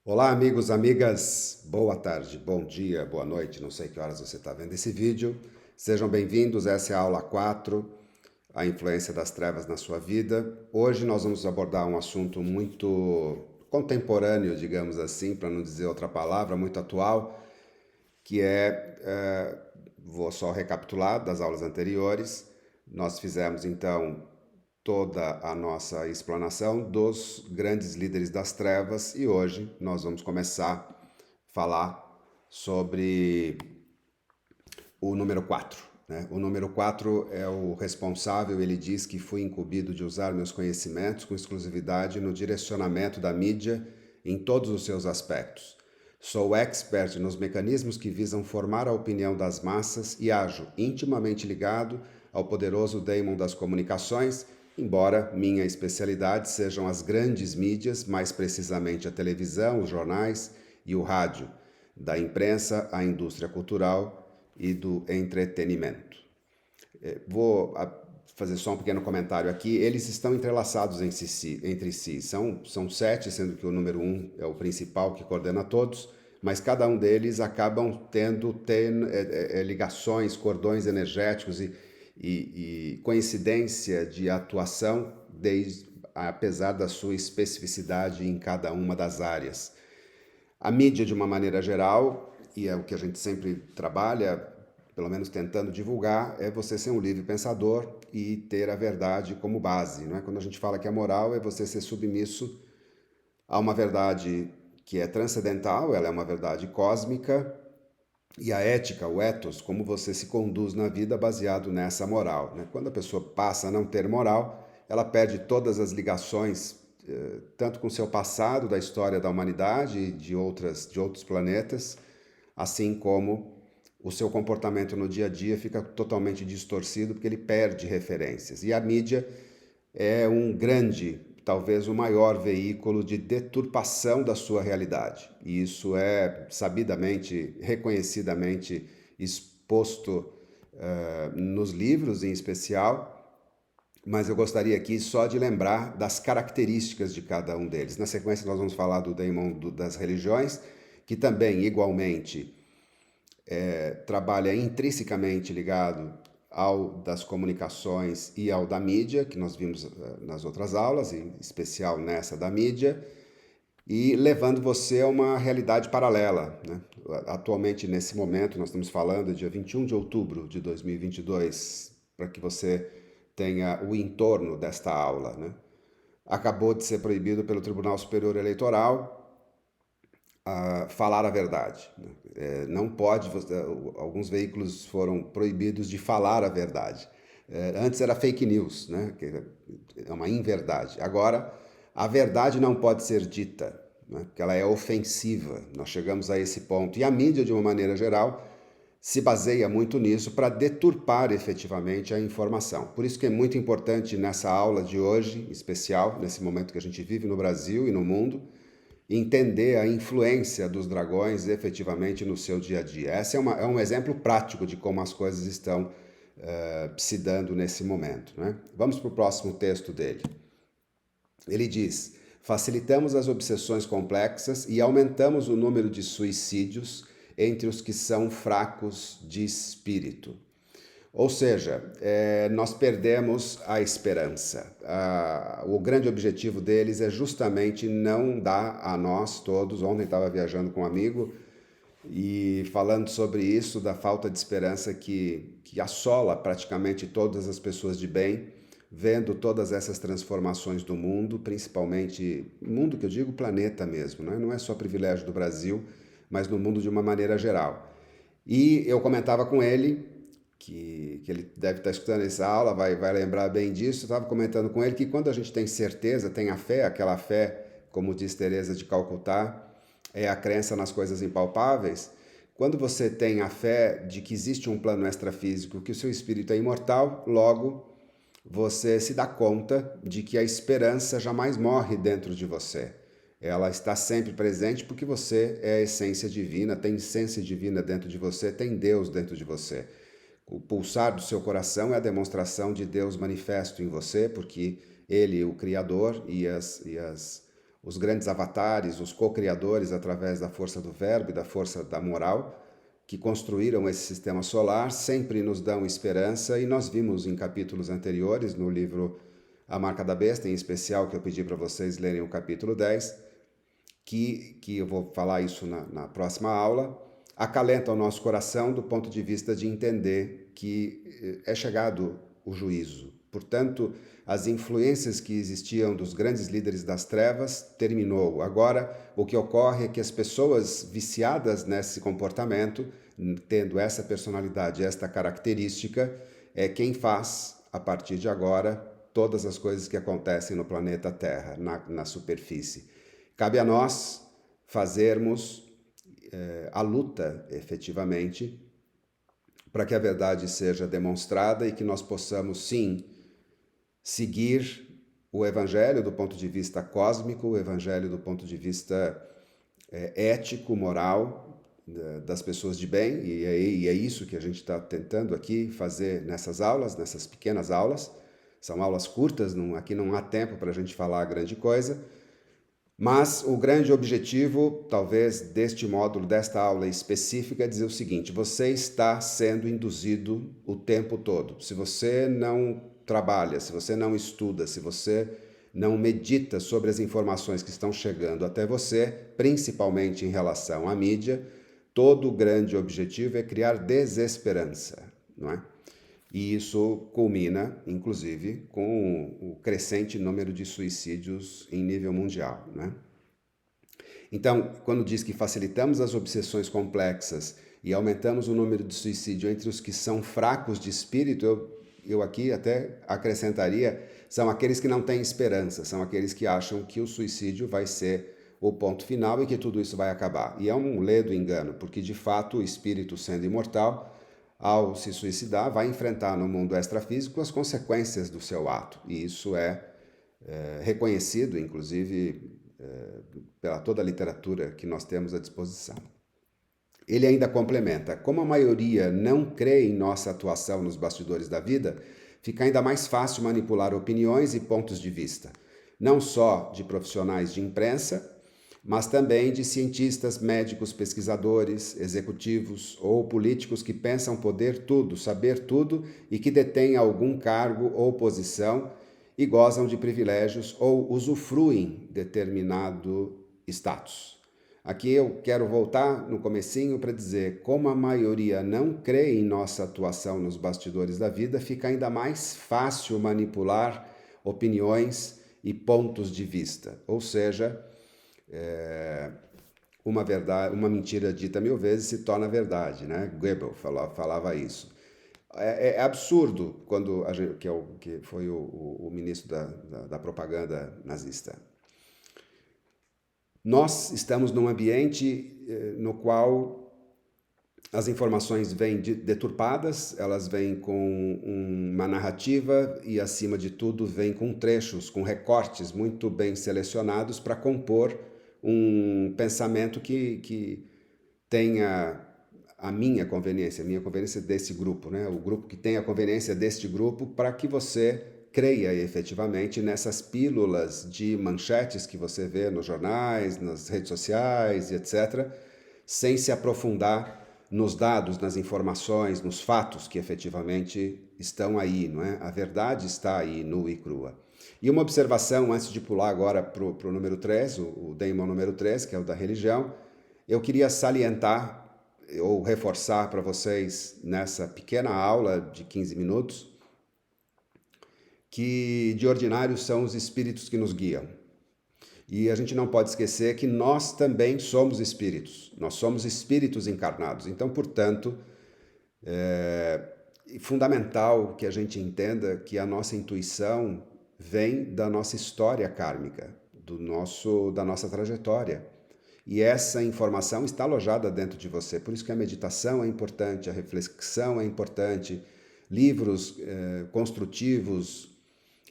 Olá, amigos, amigas, boa tarde, bom dia, boa noite, não sei que horas você está vendo esse vídeo. Sejam bem-vindos, essa é a aula 4, a influência das trevas na sua vida. Hoje nós vamos abordar um assunto muito contemporâneo, digamos assim, para não dizer outra palavra, muito atual, que vou só recapitular das aulas anteriores. Nós fizemos então toda a nossa explanação dos grandes líderes das trevas e hoje nós vamos começar a falar sobre o número 4. Né? O número 4 é o responsável, ele diz que fui incumbido de usar meus conhecimentos com exclusividade no direcionamento da mídia em todos os seus aspectos. Sou expert nos mecanismos que visam formar a opinião das massas e ajo intimamente ligado ao poderoso daemon das comunicações, embora minha especialidade sejam as grandes mídias, mais precisamente a televisão, os jornais e o rádio, da imprensa à indústria cultural e do entretenimento. Vou fazer só um pequeno comentário aqui. Eles estão entrelaçados entre si. São 7, sendo que o número 1 é o principal que coordena todos, mas cada um deles acabam tendo ligações, cordões energéticos e coincidência de atuação, apesar da sua especificidade em cada uma das áreas. A mídia, de uma maneira geral, e é o que a gente sempre trabalha, pelo menos tentando divulgar, é você ser um livre pensador e ter a verdade como base. Não é? Quando a gente fala que a moral é você ser submisso a uma verdade que é transcendental, ela é uma verdade cósmica, e a ética, o ethos, como você se conduz na vida baseado nessa moral. Né? Quando a pessoa passa a não ter moral, ela perde todas as ligações, tanto com o seu passado, da história da humanidade e de outros planetas, assim como o seu comportamento no dia a dia fica totalmente distorcido porque ele perde referências. E a mídia é um grande, talvez o maior veículo de deturpação da sua realidade. E isso é sabidamente, reconhecidamente exposto nos livros em especial, mas eu gostaria aqui só de lembrar das características de cada um deles. Na sequência nós vamos falar do daemon das religiões, que também igualmente trabalha intrinsecamente ligado ao das comunicações e ao da mídia, que nós vimos nas outras aulas, em especial nessa da mídia, e levando você a uma realidade paralela. Né? Atualmente, nesse momento, nós estamos falando dia 21 de outubro de 2022, para que você tenha o entorno desta aula. Né? Acabou de ser proibido pelo Tribunal Superior Eleitoral falar a verdade. Né? Não pode, alguns veículos foram proibidos de falar a verdade. Antes era fake news, né? Que é uma inverdade. Agora, a verdade não pode ser dita, né? Porque ela é ofensiva. Nós chegamos a esse ponto. E a mídia, de uma maneira geral, se baseia muito nisso para deturpar efetivamente a informação. Por isso que é muito importante nessa aula de hoje, especial, nesse momento que a gente vive no Brasil e no mundo, entender a influência dos dragões efetivamente no seu dia a dia. Esse é um exemplo prático de como as coisas estão se dando nesse momento. Né? Vamos para o próximo texto dele. Ele diz: facilitamos as obsessões complexas e aumentamos o número de suicídios entre os que são fracos de espírito. Ou seja, nós perdemos a esperança. O grande objetivo deles é justamente não dar a nós todos. Ontem estava viajando com um amigo e falando sobre isso, da falta de esperança que assola praticamente todas as pessoas de bem, vendo todas essas transformações do mundo, principalmente, mundo que eu digo planeta mesmo, né? Não é só privilégio do Brasil, mas no mundo de uma maneira geral. E eu comentava com ele que ele deve estar escutando essa aula, vai lembrar bem disso. Eu estava comentando com ele que quando a gente tem certeza, tem a fé, aquela fé, como diz Teresa de Calcutá, é a crença nas coisas impalpáveis. Quando você tem a fé de que existe um plano extrafísico, que o seu espírito é imortal, logo você se dá conta de que a esperança jamais morre dentro de você. Ela está sempre presente porque você é a essência divina, tem essência divina dentro de você, tem Deus dentro de você. O pulsar do seu coração é a demonstração de Deus manifesto em você, porque Ele, o Criador, os grandes avatares, os co-criadores através da força do verbo e da força da moral, que construíram esse sistema solar, sempre nos dão esperança, e nós vimos em capítulos anteriores, no livro A Marca da Besta, em especial, que eu pedi para vocês lerem o capítulo 10, que eu vou falar isso na próxima aula, acalenta o nosso coração do ponto de vista de entender que é chegado o juízo. Portanto, as influências que existiam dos grandes líderes das trevas terminou. Agora, o que ocorre é que as pessoas viciadas nesse comportamento, tendo essa personalidade, esta característica, é quem faz, a partir de agora, todas as coisas que acontecem no planeta Terra, na superfície. Cabe a nós fazermos a luta, efetivamente, para que a verdade seja demonstrada e que nós possamos, sim, seguir o Evangelho do ponto de vista cósmico, o Evangelho do ponto de vista ético, moral, das pessoas de bem, e é isso que a gente está tentando aqui fazer nessas aulas, nessas pequenas aulas. São aulas curtas, aqui não há tempo para a gente falar grande coisa, mas o grande objetivo, talvez, deste módulo, desta aula específica, é dizer o seguinte: você está sendo induzido o tempo todo. Se você não trabalha, se você não estuda, se você não medita sobre as informações que estão chegando até você, principalmente em relação à mídia, todo o grande objetivo é criar desesperança, não é? E isso culmina, inclusive, com o crescente número de suicídios em nível mundial, né? Então, quando diz que facilitamos as obsessões complexas e aumentamos o número de suicídio entre os que são fracos de espírito, eu aqui até acrescentaria, são aqueles que não têm esperança, são aqueles que acham que o suicídio vai ser o ponto final e que tudo isso vai acabar. E é um ledo engano, porque de fato o espírito, sendo imortal, ao se suicidar, vai enfrentar no mundo extrafísico as consequências do seu ato. E isso é reconhecido, inclusive, pela toda a literatura que nós temos à disposição. Ele ainda complementa: como a maioria não crê em nossa atuação nos bastidores da vida, fica ainda mais fácil manipular opiniões e pontos de vista, não só de profissionais de imprensa, mas também de cientistas, médicos, pesquisadores, executivos ou políticos que pensam poder tudo, saber tudo e que detêm algum cargo ou posição e gozam de privilégios ou usufruem determinado status. Aqui eu quero voltar no comecinho para dizer: como a maioria não crê em nossa atuação nos bastidores da vida, fica ainda mais fácil manipular opiniões e pontos de vista. Ou seja, uma mentira dita 1000 vezes se torna verdade, né? Goebbels falava isso. É absurdo quando que foi o ministro da propaganda nazista. Nós estamos num ambiente no qual as informações vêm deturpadas, elas vêm com uma narrativa e, acima de tudo, vêm com trechos, com recortes muito bem selecionados para compor um pensamento que tenha a minha conveniência desse grupo, né? O grupo que tem a conveniência deste grupo, para que você creia efetivamente nessas pílulas de manchetes que você vê nos jornais, nas redes sociais, etc., sem se aprofundar nos dados, nas informações, nos fatos que efetivamente estão aí, não é? A verdade está aí, nua e crua. E uma observação, antes de pular agora para o número 3, o daimon número 3, que é o da religião, eu queria salientar ou reforçar para vocês, nessa pequena aula de 15 minutos, que de ordinário são os espíritos que nos guiam. E a gente não pode esquecer que nós também somos espíritos. Nós somos espíritos encarnados. Então, portanto, é fundamental que a gente entenda que a nossa intuição vem da nossa história kármica, da nossa trajetória. E essa informação está alojada dentro de você. Por isso que a meditação é importante, a reflexão é importante, livros construtivos,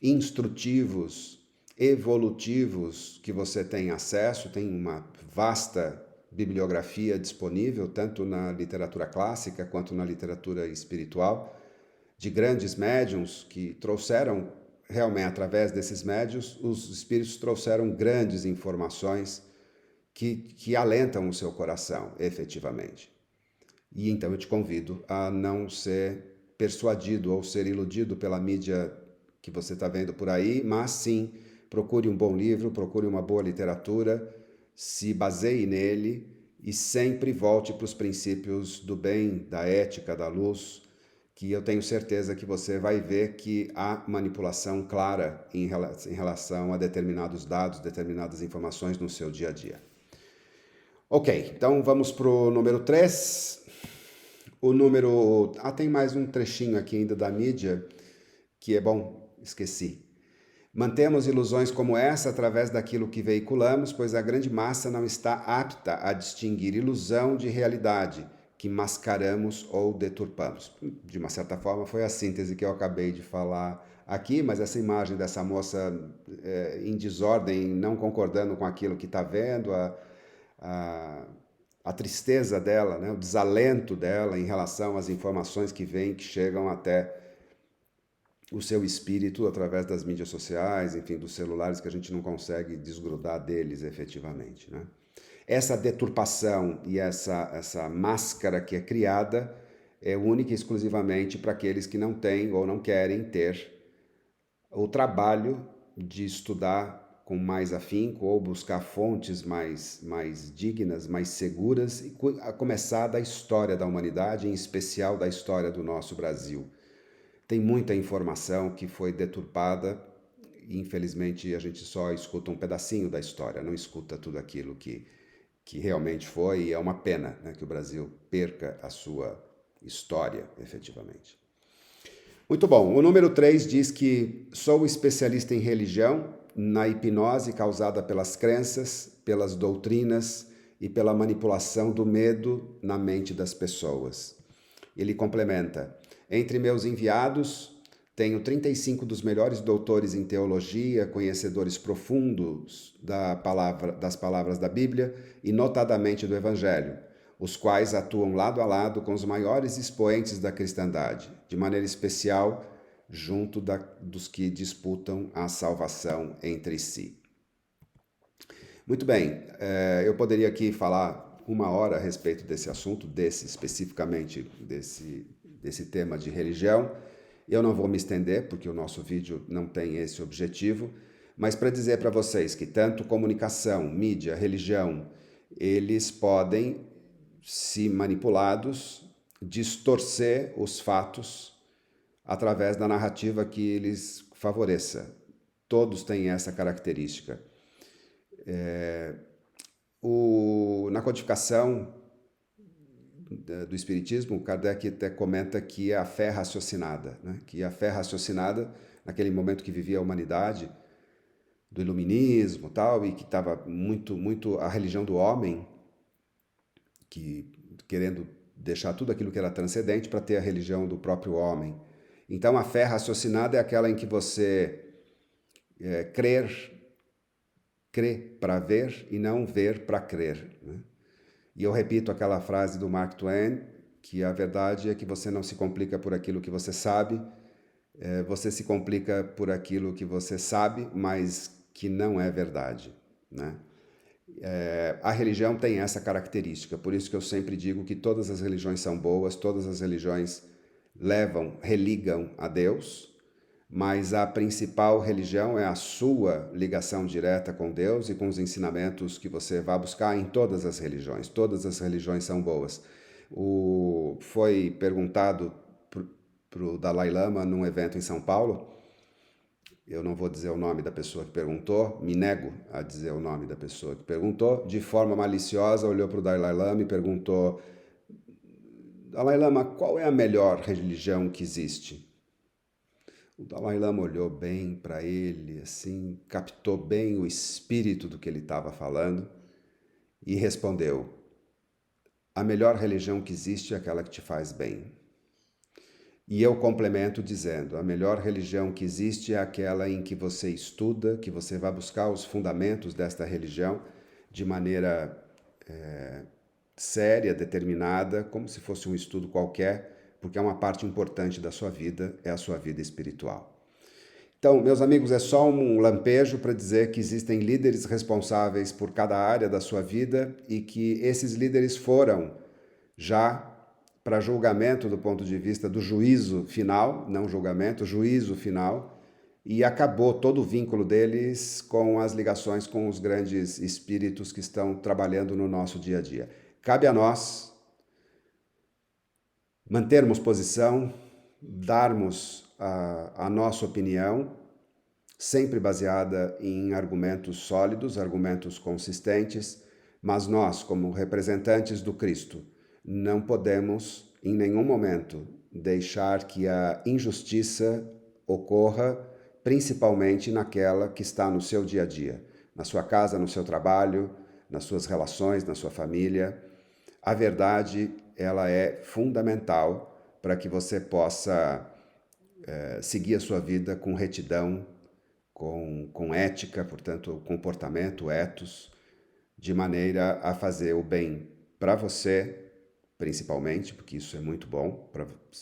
instrutivos, evolutivos que você tem acesso, tem uma vasta bibliografia disponível, tanto na literatura clássica quanto na literatura espiritual, de grandes médiuns que trouxeram realmente, através desses médios, os espíritos trouxeram grandes informações que alentam o seu coração, efetivamente. E então eu te convido a não ser persuadido ou ser iludido pela mídia que você está vendo por aí, mas sim, procure um bom livro, procure uma boa literatura, se baseie nele e sempre volte para os princípios do bem, da ética, da luz, que eu tenho certeza que você vai ver que há manipulação clara em relação a determinados dados, determinadas informações no seu dia a dia. Ok, então vamos para o número 3. O número... tem mais um trechinho aqui ainda da mídia, que é bom, esqueci. Mantemos ilusões como essa através daquilo que veiculamos, pois a grande massa não está apta a distinguir ilusão de realidade, que mascaramos ou deturpamos. De uma certa forma, foi a síntese que eu acabei de falar aqui, mas essa imagem dessa moça em desordem, não concordando com aquilo que está vendo, a tristeza dela, né, o desalento dela em relação às informações que vêm, que chegam até o seu espírito através das mídias sociais, enfim, dos celulares que a gente não consegue desgrudar deles efetivamente, né? Essa deturpação e essa máscara que é criada é única e exclusivamente para aqueles que não têm ou não querem ter o trabalho de estudar com mais afinco ou buscar fontes mais dignas, mais seguras, e a começar da história da humanidade, em especial da história do nosso Brasil. Tem muita informação que foi deturpada e, infelizmente, a gente só escuta um pedacinho da história, não escuta tudo aquilo que realmente foi, e é uma pena, né, que o Brasil perca a sua história, efetivamente. Muito bom. O número 3 diz que sou especialista em religião, na hipnose causada pelas crenças, pelas doutrinas e pela manipulação do medo na mente das pessoas. Ele complementa: entre meus enviados, tenho 35 dos melhores doutores em teologia, conhecedores profundos das palavras da Bíblia e notadamente do Evangelho, os quais atuam lado a lado com os maiores expoentes da cristandade, de maneira especial junto dos que disputam a salvação entre si. Muito bem, eu poderia aqui falar 1 hora a respeito desse assunto, especificamente desse tema de religião. Eu não vou me estender, porque o nosso vídeo não tem esse objetivo, mas para dizer para vocês que tanto comunicação, mídia, religião, eles podem, se manipulados, distorcer os fatos através da narrativa que lhes favoreça. Todos têm essa característica. Na codificação do Espiritismo, Kardec até comenta que é a fé raciocinada, né? Que a fé raciocinada, naquele momento que vivia a humanidade, do iluminismo tal, e que estava muito a religião do homem, que querendo deixar tudo aquilo que era transcendente para ter a religião do próprio homem. Então a fé raciocinada é aquela em que você crê para ver e não ver para crer, né? E eu repito aquela frase do Mark Twain, que a verdade é que você não se complica por aquilo que você sabe, você se complica por aquilo que você sabe, mas que não é verdade, né? A religião tem essa característica, por isso que eu sempre digo que todas as religiões são boas, todas as religiões religam a Deus, mas a principal religião é a sua ligação direta com Deus e com os ensinamentos que você vai buscar em todas as religiões. Todas as religiões são boas. Foi perguntado para o Dalai Lama num evento em São Paulo, eu não vou dizer o nome da pessoa que perguntou, me nego a dizer o nome da pessoa que perguntou, de forma maliciosa olhou para o Dalai Lama e perguntou: Dalai Lama, qual é a melhor religião que existe? O Dalai Lama olhou bem para ele, assim, captou bem o espírito do que ele estava falando e respondeu: a melhor religião que existe é aquela que te faz bem. E eu complemento dizendo: a melhor religião que existe é aquela em que você estuda, que você vai buscar os fundamentos desta religião de maneira séria, determinada, como se fosse um estudo qualquer, porque é uma parte importante da sua vida, é a sua vida espiritual. Então, meus amigos, é só um lampejo para dizer que existem líderes responsáveis por cada área da sua vida e que esses líderes foram já para julgamento do ponto de vista do juízo final, não julgamento, juízo final, e acabou todo o vínculo deles com as ligações com os grandes espíritos que estão trabalhando no nosso dia a dia. Cabe a nós mantermos posição, darmos a nossa opinião, sempre baseada em argumentos sólidos, argumentos consistentes, mas nós, como representantes do Cristo, não podemos, em nenhum momento, deixar que a injustiça ocorra, principalmente naquela que está no seu dia a dia, na sua casa, no seu trabalho, nas suas relações, na sua família. A verdade, ela é fundamental para que você possa seguir a sua vida com retidão, com ética, portanto, comportamento, ethos, de maneira a fazer o bem para você, principalmente, porque isso é muito bom,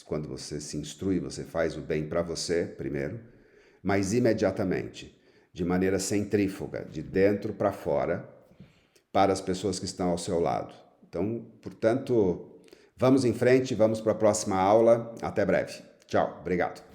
quando você se instrui, você faz o bem para você primeiro, mas imediatamente, de maneira centrífuga, de dentro para fora, para as pessoas que estão ao seu lado. Então, portanto, vamos em frente, vamos para a próxima aula. Até breve. Tchau, obrigado.